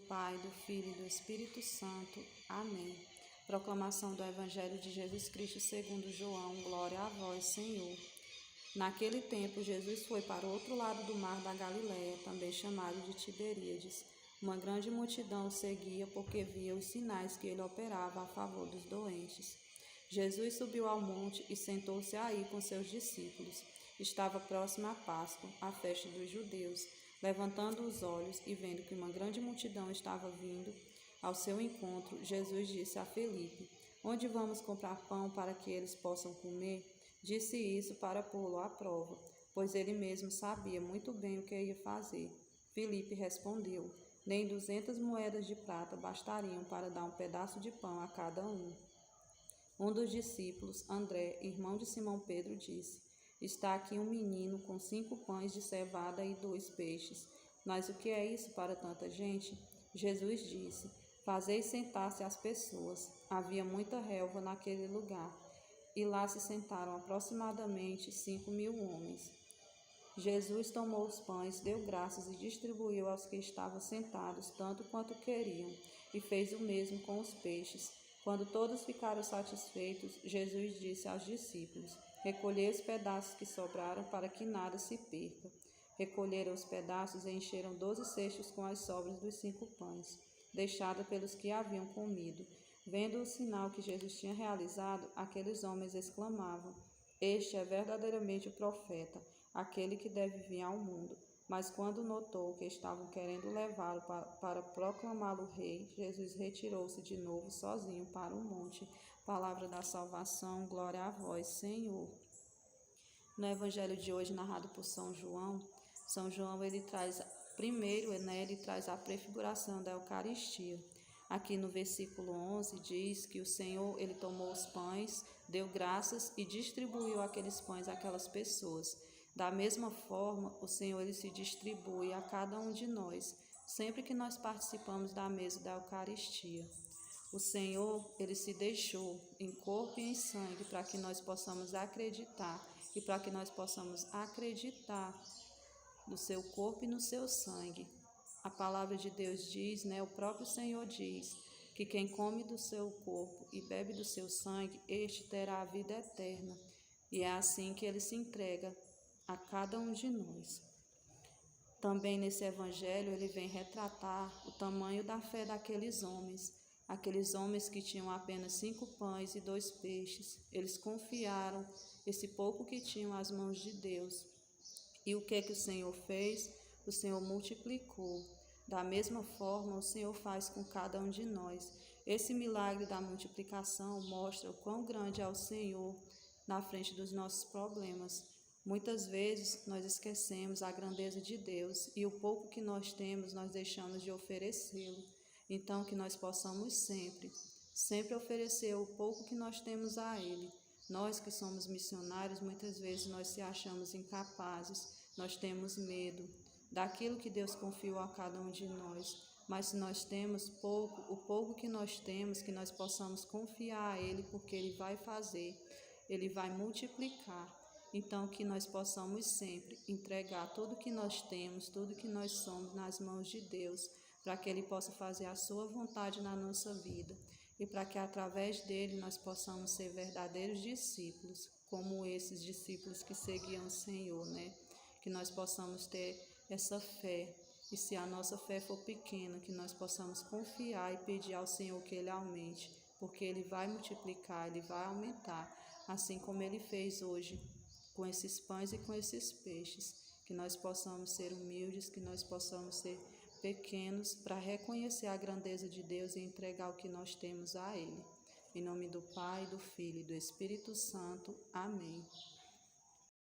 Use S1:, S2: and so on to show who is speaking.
S1: Pai, do Filho e do Espírito Santo. Amém. Proclamação do Evangelho de Jesus Cristo segundo João. Glória a vós, Senhor. Naquele tempo, Jesus foi para o outro lado do mar da Galiléia, também chamado de Tiberíades. Uma grande multidão o seguia porque via os sinais que ele operava a favor dos doentes. Jesus subiu ao monte e sentou-se aí com seus discípulos. Estava próxima a Páscoa, a festa dos judeus. Levantando os olhos e vendo que uma grande multidão estava vindo ao seu encontro, Jesus disse a Felipe: Onde vamos comprar pão para que eles possam comer? Disse isso para pô-lo à prova, pois ele mesmo sabia muito bem o que ia fazer. Felipe respondeu: Nem 200 moedas de prata bastariam para dar um pedaço de pão a cada um. Um dos discípulos, André, irmão de Simão Pedro, disse: Está aqui um menino com 5 pães de cevada e 2 peixes. Mas o que é isso para tanta gente? Jesus disse: Fazei sentar-se as pessoas. Havia muita relva naquele lugar, e lá se sentaram aproximadamente 5.000 homens. Jesus tomou os pães, deu graças e distribuiu aos que estavam sentados tanto quanto queriam, e fez o mesmo com os peixes. Quando todos ficaram satisfeitos, Jesus disse aos discípulos: Recolhei os pedaços que sobraram para que nada se perca. Recolheram os pedaços e encheram 12 cestos com as sobras dos 5 pães, deixadas pelos que haviam comido. Vendo o sinal que Jesus tinha realizado, aqueles homens exclamavam: Este é verdadeiramente o profeta, aquele que deve vir ao mundo. Mas quando notou que estavam querendo levá-lo para proclamá-lo rei, Jesus retirou-se de novo sozinho para o monte. Palavra da salvação, glória a vós, Senhor. No Evangelho de hoje, narrado por São João, ele traz ele traz a prefiguração da Eucaristia. Aqui no versículo 11 diz que o Senhor, ele tomou os pães, deu graças e distribuiu aqueles pães àquelas pessoas. Da mesma forma, o Senhor, ele se distribui a cada um de nós, sempre que nós participamos da mesa da Eucaristia. O Senhor, ele se deixou em corpo e em sangue para que nós possamos acreditar e para que nós possamos acreditar no seu corpo e no seu sangue. A palavra de Deus diz, o próprio Senhor diz, que quem come do seu corpo e bebe do seu sangue, este terá a vida eterna. E é assim que ele se entrega a cada um de nós. Também nesse evangelho ele vem retratar o tamanho da fé daqueles homens que tinham apenas 5 pães e 2 peixes. Eles confiaram esse pouco que tinham às mãos de Deus. E o que o Senhor fez? O Senhor multiplicou. Da mesma forma, o Senhor faz com cada um de nós. Esse milagre da multiplicação mostra o quão grande é o Senhor na frente dos nossos problemas. Muitas vezes nós esquecemos a grandeza de Deus e o pouco que nós temos nós deixamos de oferecê-lo. Então que nós possamos sempre oferecer o pouco que nós temos a Ele. Nós que somos missionários, muitas vezes nós se achamos incapazes, nós temos medo daquilo que Deus confiou a cada um de nós. Mas se nós temos pouco, o pouco que nós temos, que nós possamos confiar a Ele, porque Ele vai fazer, Ele vai multiplicar. Então, que nós possamos sempre entregar tudo que nós temos, tudo que nós somos nas mãos de Deus, para que Ele possa fazer a sua vontade na nossa vida e para que através dele nós possamos ser verdadeiros discípulos, como esses discípulos que seguiam o Senhor, Que nós possamos ter essa fé e se a nossa fé for pequena, que nós possamos confiar e pedir ao Senhor que Ele aumente, porque Ele vai multiplicar, Ele vai aumentar, assim como Ele fez hoje com esses pães e com esses peixes, que nós possamos ser humildes, que nós possamos ser pequenos para reconhecer a grandeza de Deus e entregar o que nós temos a Ele. Em nome do Pai, do Filho e do Espírito Santo. Amém.